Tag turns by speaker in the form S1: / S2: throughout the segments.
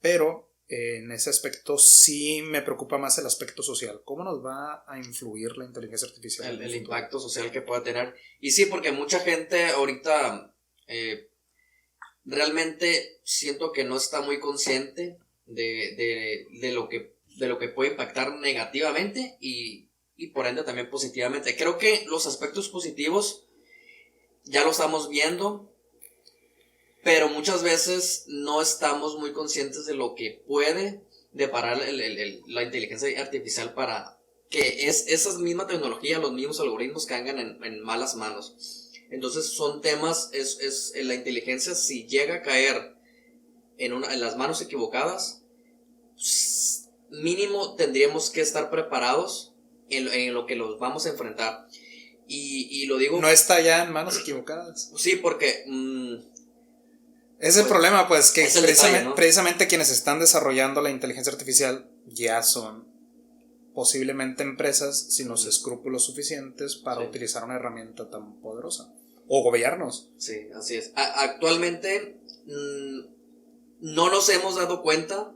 S1: pero en ese aspecto sí me preocupa más el aspecto social. ¿Cómo nos va a influir la inteligencia artificial?
S2: El impacto social que pueda tener. Y sí, porque mucha gente ahorita realmente siento que no está muy consciente de lo que puede impactar negativamente y por ende también positivamente. Creo que los aspectos positivos ya lo estamos viendo, pero muchas veces no estamos muy conscientes de lo que puede deparar la inteligencia artificial para que esa misma tecnología, los mismos algoritmos caigan en malas manos. Entonces son temas, la inteligencia si llega a caer en las manos equivocadas, pues, mínimo tendríamos que estar preparados en lo que los vamos a enfrentar. Y lo digo...
S1: No está ya en manos equivocadas.
S2: Sí, porque...
S1: es el problema, pues, que
S2: detalle, ¿no?
S1: precisamente quienes están desarrollando la inteligencia artificial ya son posiblemente empresas sin los escrúpulos suficientes para utilizar una herramienta tan poderosa. O gobiernos.
S2: Sí, así es. Actualmente no nos hemos dado cuenta,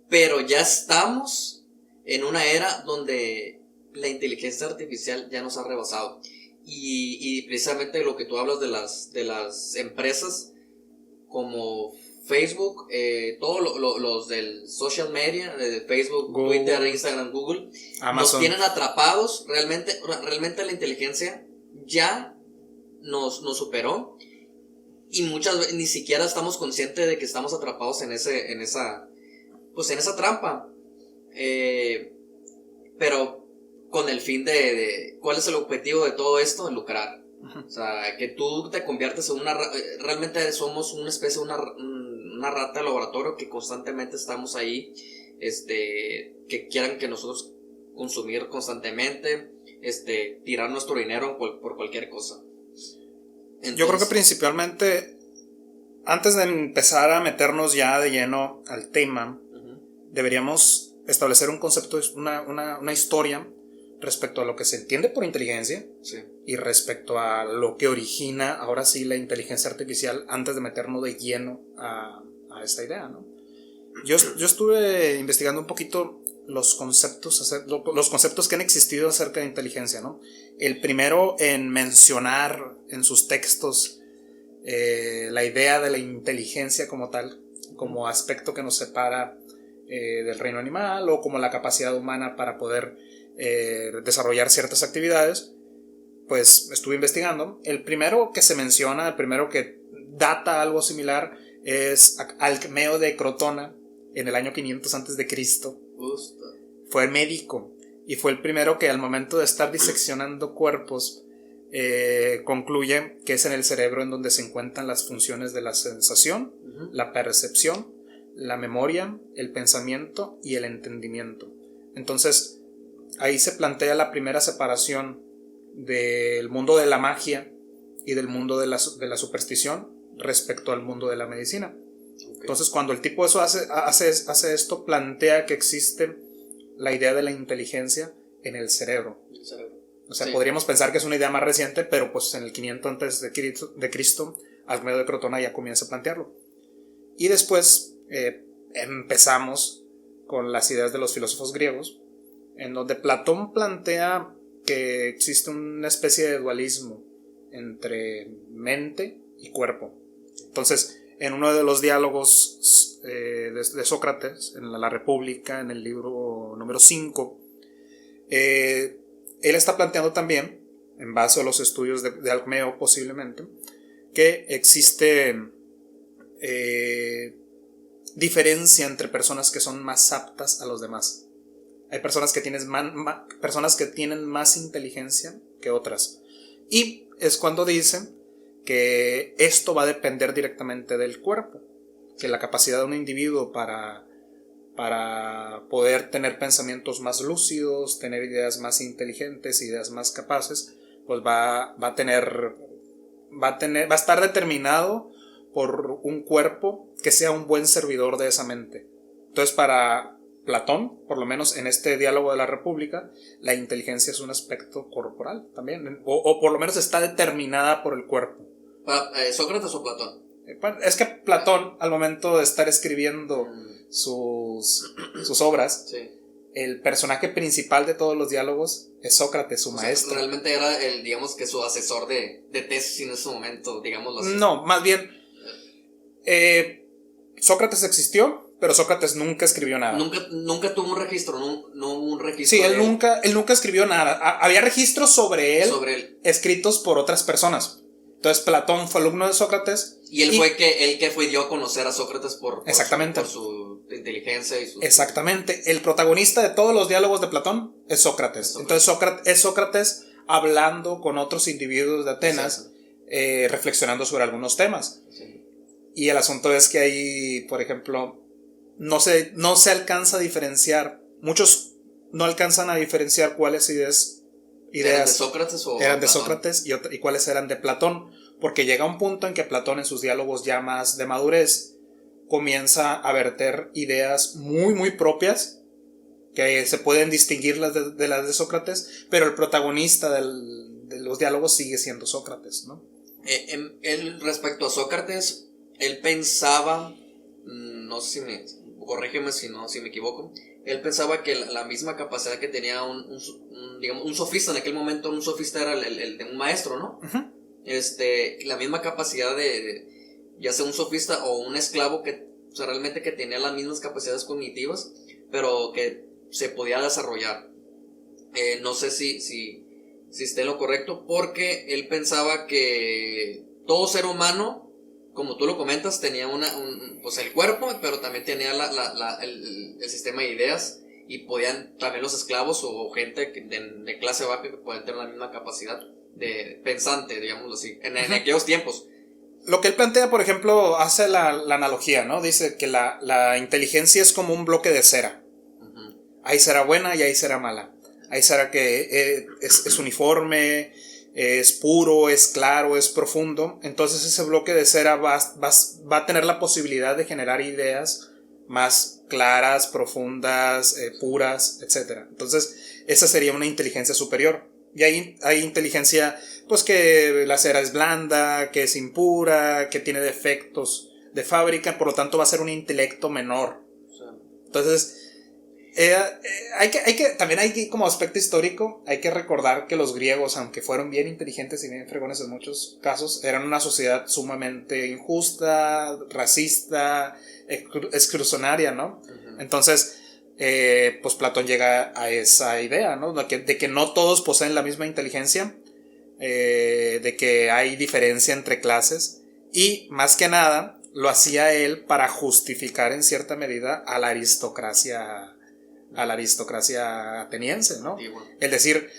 S2: pero ya estamos en una era donde la inteligencia artificial ya nos ha rebasado. Y precisamente lo que tú hablas de las empresas como Facebook, todos los del social media, de Facebook, Google, Twitter, Instagram, Google, Amazon, nos tienen atrapados. Realmente la inteligencia ya nos superó y muchas veces ni siquiera estamos conscientes de que estamos atrapados en esa trampa, pero con el fin de ¿cuál es el objetivo de todo esto? lucrar. O sea, que tú te conviertes en realmente somos una especie, una rata de laboratorio que constantemente estamos ahí, que quieran que nosotros consumir constantemente, tirar nuestro dinero por cualquier cosa.
S1: Entonces, yo creo que principalmente, antes de empezar a meternos ya de lleno al tema, deberíamos establecer un concepto, una historia respecto a lo que se entiende por inteligencia, y respecto a lo que origina ahora sí la inteligencia artificial antes de meternos de lleno a esta idea, ¿no? Yo estuve investigando un poquito los conceptos que han existido acerca de inteligencia, ¿no? El primero en mencionar en sus textos la idea de la inteligencia como tal, como aspecto que nos separa del reino animal, o como la capacidad humana para poder desarrollar ciertas actividades. Pues estuve investigando. El primero que se menciona, el primero que data algo similar, es Alcmeo de Crotona, en el año 500 a.C. Fue médico y fue el primero que al momento de estar diseccionando cuerpos concluye que es en el cerebro en donde se encuentran las funciones de la sensación, la percepción, la memoria, el pensamiento y el entendimiento. Entonces ahí se plantea la primera separación del mundo de la magia y del mundo de la superstición respecto al mundo de la medicina. Entonces, cuando el tipo eso hace esto, plantea que existe la idea de la inteligencia en el cerebro. O sea, podríamos pensar que es una idea más reciente, pero pues en el 500 antes de Cristo, Alcmeo de Crotona ya comienza a plantearlo. Y después empezamos con las ideas de los filósofos griegos, en donde Platón plantea que existe una especie de dualismo entre mente y cuerpo. Entonces, en uno de los diálogos de Sócrates, en la República, en el libro número 5, él está planteando también, en base a los estudios de Alcmeo posiblemente, que existe diferencia entre personas que son más aptas a los demás. Hay personas que tienen más inteligencia que otras. Y es cuando dicen que esto va a depender directamente del cuerpo. Que la capacidad de un individuo para poder tener pensamientos más lúcidos, tener ideas más inteligentes, ideas más capaces, pues va a estar determinado por un cuerpo que sea un buen servidor de esa mente. Entonces, para Platón, por lo menos en este diálogo de la República, la inteligencia es un aspecto corporal también, o por lo menos está determinada por el cuerpo.
S2: ¿Sócrates o Platón?
S1: Bueno, es que Platón, al momento de estar escribiendo sus obras,
S2: sí,
S1: el personaje principal de todos los diálogos es Sócrates, su maestro.
S2: Realmente era digamos que su asesor de tesis en ese momento, digámoslo así.
S1: No, más bien, Sócrates existió, pero Sócrates nunca escribió nada.
S2: Nunca tuvo un registro, no hubo un registro.
S1: Sí, él nunca escribió nada. Había registros sobre él escritos por otras personas. Entonces Platón fue alumno de Sócrates.
S2: Y él fue el que dio a conocer a Sócrates por su inteligencia y su...
S1: Exactamente. El protagonista de todos los diálogos de Platón es Sócrates. Entonces es Sócrates hablando con otros individuos de Atenas, reflexionando sobre algunos temas.
S2: Sí. Y
S1: el asunto es que ahí, por ejemplo, no se alcanza a diferenciar. Muchos no alcanzan a diferenciar cuáles ideas
S2: ¿Eran de Sócrates o
S1: eran de Sócrates y cuáles eran de Platón, porque llega un punto en que Platón, en sus diálogos ya más de madurez, comienza a verter ideas muy muy propias que se pueden distinguir de las de Sócrates, pero el protagonista de los diálogos sigue siendo Sócrates, ¿no?
S2: Él, respecto a Sócrates, él pensaba, no sé corrígeme si me equivoco, él pensaba que la misma capacidad que tenía digamos, un sofista en aquel momento, un sofista era el de un maestro, ¿no?
S1: Uh-huh.
S2: La misma capacidad de ya sea un sofista o un esclavo o sea, realmente que tenía las mismas capacidades cognitivas, pero que se podía desarrollar. No sé si esté en lo correcto, porque él pensaba que todo ser humano, como tú lo comentas, tenía pues el cuerpo, pero también tenía el sistema de ideas, y podían también los esclavos o gente de clase baja que podían tener la misma capacidad de pensante, digámoslo así, en aquellos tiempos.
S1: Lo que él plantea, por ejemplo, hace la analogía, ¿no? Dice que la inteligencia es como un bloque de cera. Uh-huh. Hay cera buena y hay cera mala. Hay cera que es uniforme, es puro, es claro, es profundo. Entonces ese bloque de cera va a tener la posibilidad de generar ideas más claras, profundas, puras, etc. Entonces esa sería una inteligencia superior. Y hay inteligencia, pues que la cera es blanda, que es impura, que tiene defectos de fábrica, por lo tanto va a ser un intelecto menor. Entonces también hay como aspecto histórico, hay que recordar que los griegos, aunque fueron bien inteligentes y bien fregones en muchos casos, eran una sociedad sumamente injusta, racista, exclusionaria, ¿no? Uh-huh. Entonces, pues Platón llega a esa idea, ¿no? De que no todos poseen la misma inteligencia, de que hay diferencia entre clases, y más que nada lo hacía él para justificar en cierta medida a la aristocracia ateniense, ¿no? Es decir,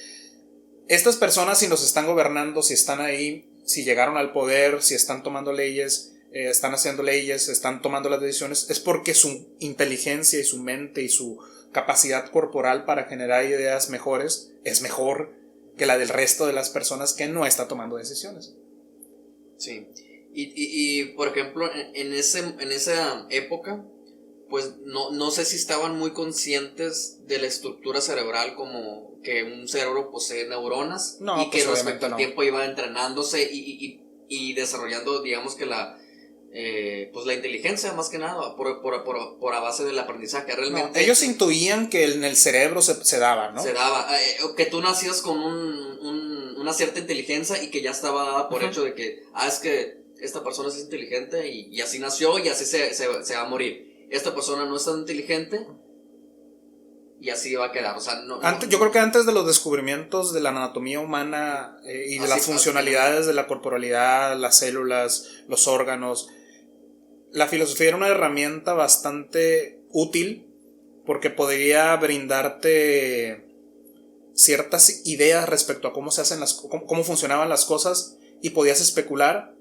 S1: estas personas, si nos están gobernando, si están ahí, si llegaron al poder, si están tomando leyes, están haciendo leyes, están tomando las decisiones, es porque su inteligencia y su mente y su capacidad corporal para generar ideas mejores es mejor que la del resto de las personas que no está tomando decisiones.
S2: Sí. Y por ejemplo, en esa época, pues no sé si estaban muy conscientes de la estructura cerebral, como que un cerebro posee neuronas,
S1: no,
S2: y que
S1: pues
S2: respecto al tiempo iba entrenándose y desarrollando, digamos que pues la inteligencia, más que nada por a base del aprendizaje. Realmente
S1: no, ellos intuían que en el cerebro se daba, ¿no?
S2: Se daba, que tú nacías con una cierta inteligencia y que ya estaba dada por hecho de que es que esta persona es inteligente y así nació y así se va a morir. Esta persona no es tan inteligente y así va a quedar. O sea,
S1: yo creo que antes de los descubrimientos de la anatomía humana y de las funcionalidades de la corporalidad, las células, los órganos, la filosofía era una herramienta bastante útil porque podría brindarte ciertas ideas respecto a cómo se hacen cómo funcionaban las cosas, y podías especular,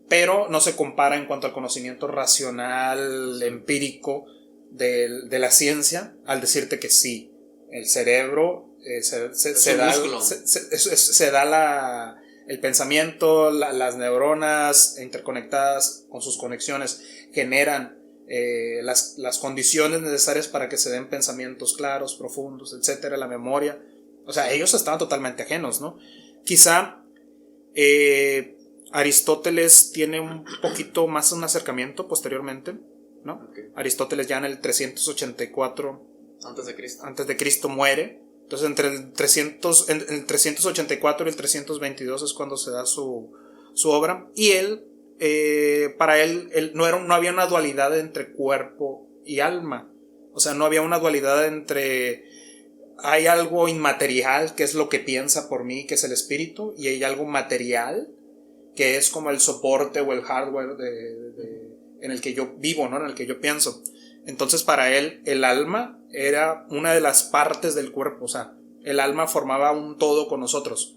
S1: pero no se compara en cuanto al conocimiento racional, empírico de la ciencia, al decirte que sí, el cerebro se da el pensamiento, las neuronas interconectadas con sus conexiones generan las condiciones necesarias para que se den pensamientos claros, profundos, etcétera, la memoria. O sea, ellos estaban totalmente ajenos, ¿no? Quizá Aristóteles tiene un poquito más un acercamiento posteriormente, ¿no?
S2: Okay.
S1: Aristóteles ya en el 384
S2: antes de Cristo
S1: muere. Entonces entre el 384 y el 322 es cuando se da su obra. Y él, para él no había una dualidad entre cuerpo y alma. O sea, no había una dualidad entre... Hay algo inmaterial que es lo que piensa por mí, que es el espíritu, y hay algo material que es como el soporte o el hardware en el que yo vivo, ¿no? En el que yo pienso. Entonces para él el alma era una de las partes del cuerpo, o sea, el alma formaba un todo con nosotros.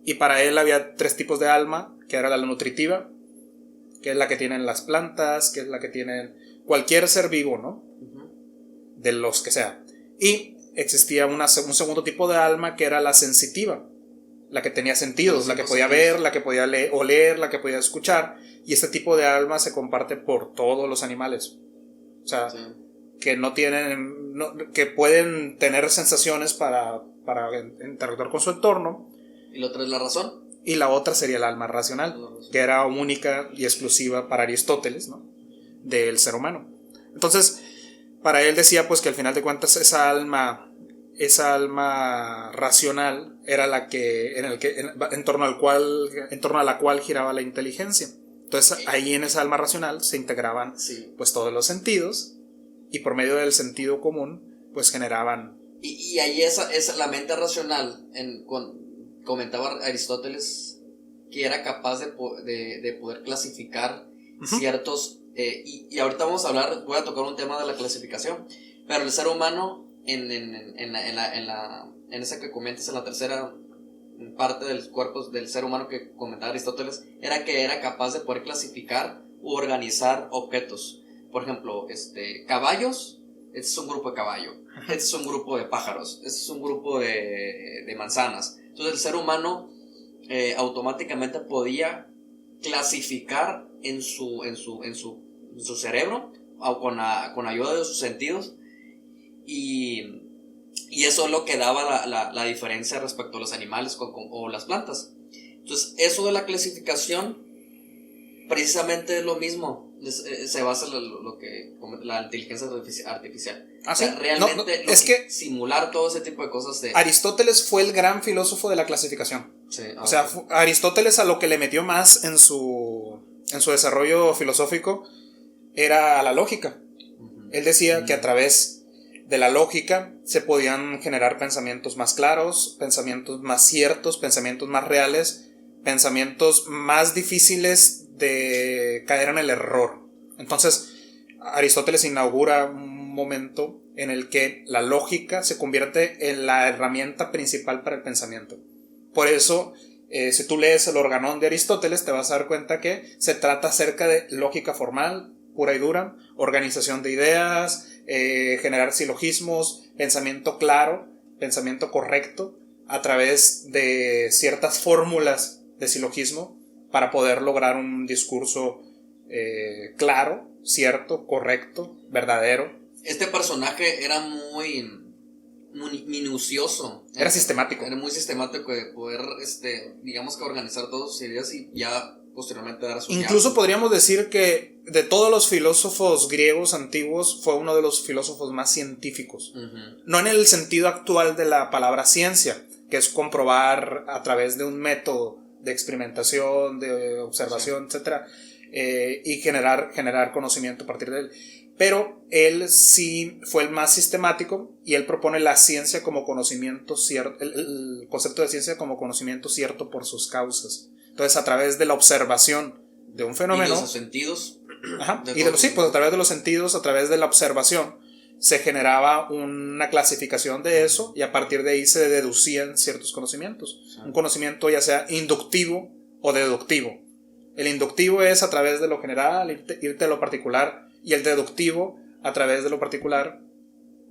S1: Y para él había 3 tipos de alma, que era la nutritiva, que es la que tienen las plantas, que es la que tienen cualquier ser vivo, ¿no? De los que sea. Y existía un segundo tipo de alma que era la sensitiva, la que tenía sentidos, la que podía ver, la que podía oler, la que podía escuchar. Y este tipo de alma se comparte por todos los animales. O sea, sí, que no tienen, que pueden tener sensaciones para interactuar con su entorno.
S2: ¿Y la otra es la razón?
S1: Y la otra sería el alma racional, que era única y exclusiva para Aristóteles, ¿no? Del ser humano. Entonces, para él decía pues que al final de cuentas esa alma racional era la que en torno a la cual giraba la inteligencia. Entonces ahí en esa alma racional se integraban pues todos los sentidos, y por medio del sentido común pues generaban.
S2: Y ahí esa la mente racional, comentaba Aristóteles que era capaz de poder clasificar ciertos y ahorita voy a tocar un tema de la clasificación, pero el ser humano en esa que comentas, en la tercera parte de los cuerpos del ser humano que comentaba Aristóteles, era que era capaz de poder clasificar u organizar objetos. Por ejemplo, caballos, este es un grupo de caballo, este es un grupo de pájaros, este es un grupo de manzanas. Entonces el ser humano automáticamente podía clasificar en su cerebro o con ayuda de sus sentidos, y eso es lo que daba la diferencia respecto a los animales o las plantas. Entonces eso de la clasificación precisamente es lo mismo, se basa en la inteligencia artificial.
S1: ¿Ah,
S2: o sea,
S1: sí?
S2: realmente
S1: es que
S2: simular todo ese tipo de cosas
S1: Aristóteles fue el gran filósofo de la clasificación.
S2: Sí,
S1: o sea, Aristóteles a lo que le metió más en su desarrollo filosófico era la lógica. Él decía que a través de la lógica se podían generar pensamientos más claros, pensamientos más ciertos, pensamientos más reales, pensamientos más difíciles de caer en el error. Entonces, Aristóteles inaugura un momento en el que la lógica se convierte en la herramienta principal para el pensamiento. Por eso, si tú lees el Organón de Aristóteles, te vas a dar cuenta que se trata acerca de lógica formal, pura y dura, organización de ideas, generar silogismos, pensamiento claro, pensamiento correcto, a través de ciertas fórmulas de silogismo para poder lograr un discurso claro, cierto, correcto, verdadero.
S2: Este personaje era muy minucioso.
S1: Era sistemático.
S2: Era muy sistemático de poder, digamos que organizar todas sus ideas y ya posteriormente dar su
S1: Incluso podríamos decir que de todos los filósofos griegos antiguos fue uno de los filósofos más científicos. No en el sentido actual de la palabra ciencia, que es comprobar a través de un método de experimentación, de observación, etcétera, y generar conocimiento a partir de él. Pero él sí fue el más sistemático, y él propone la ciencia como conocimiento cierto, el concepto de ciencia como conocimiento cierto por sus causas. Entonces, a través de la observación de un fenómeno.
S2: Y de los sentidos.
S1: Ajá, pues a través de los sentidos, a través de la observación, se generaba una clasificación de eso, y a partir de ahí se deducían ciertos conocimientos. Sí. Un conocimiento ya sea inductivo o deductivo. El inductivo es a través de lo general, irte a lo particular, y el deductivo a través de lo particular,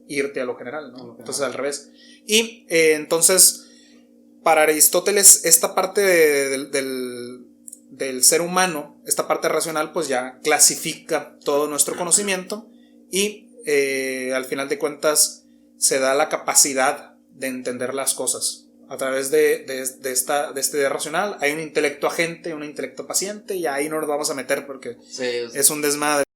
S1: irte a lo general, ¿no? Entonces al revés. Y entonces, para Aristóteles, esta parte del ser humano, esta parte racional, pues ya clasifica todo nuestro conocimiento, y al final de cuentas se da la capacidad de entender las cosas a través de esta, de este racional. Hay un intelecto agente, un intelecto paciente, y ahí no nos vamos a meter porque
S2: sí,
S1: es un desmadre.